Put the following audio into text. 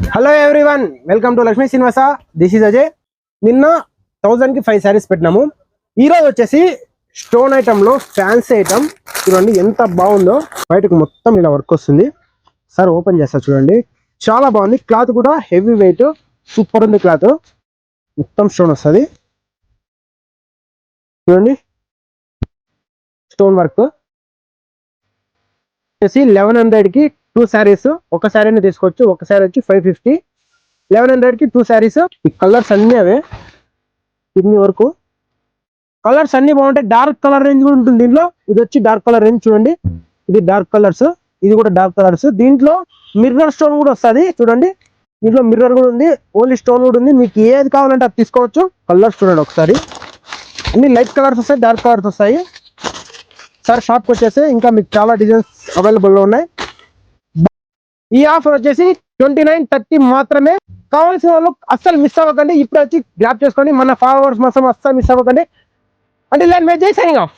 Hello everyone, welcome to Lakshmi Srinivasa. This is Ajay. నిన్న 1000 కి 5 శారీస్ పెట్టినాము. ఈ రోజు వచ్చేసి స్టోన్ ఐటమ్ లో ఫ్యాన్సీ ఐటమ్ చూడండి ఎంత బాగుందో. బయటకు మొత్తం ఇలా వర్క్ వస్తుంది. సార్ ఓపెన్ చేస్తా చూడండి, చాలా బాగుంది. క్లాత్ కూడా హెవీ వెయిట్, సూపర్ ఉంది. క్లాత్ మొత్తం స్టోన్ వస్తుంది చూడండి. స్టోన్ వర్క్ వచ్చేసి 1100 కి 2 శారీస్. ఒక శారీని తీసుకోవచ్చు. ఒక శారీ వచ్చి 550. 1100 కి 2 శారీస్. ఈ కలర్స్ అన్ని అవే ఇన్ని వరకు. కలర్స్ అన్ని బాగుంటాయి. డార్క్ కలర్ రేంజ్ కూడా ఉంటుంది దీంట్లో. ఇది వచ్చి డార్క్ కలర్ రేంజ్ చూడండి. ఇది డార్క్ కలర్స్, ఇది కూడా డార్క్ కలర్స్. దీంట్లో మిర్రర్ స్టోన్ కూడా వస్తుంది చూడండి. దీంట్లో మిర్రర్ కూడా ఉంది, ఓన్లీ స్టోన్ కూడా ఉంది. మీకు ఏది కావాలంటే అది తీసుకోవచ్చు. కలర్స్ చూడండి ఒకసారి. అన్ని లైట్ కలర్స్ వస్తాయి, డార్క్ కలర్స్ వస్తాయి. సార్ షాప్కి వచ్చేసి ఇంకా మీకు చాలా డిజైన్స్ అవైలబుల్లో ఉన్నాయి. ఈ ఆఫర్ వచ్చేసి 29:30 మాత్రమే. కావాల్సిన వాళ్ళు అస్సలు మిస్ అవ్వకండి. ఇప్పుడు వచ్చి గ్రాప్ చేసుకోండి. మన ఫాలోవర్స్ మాత్రం అస్సలు మిస్ అవ్వకండి. అంటే జై సైనింగ్ ఆఫ్.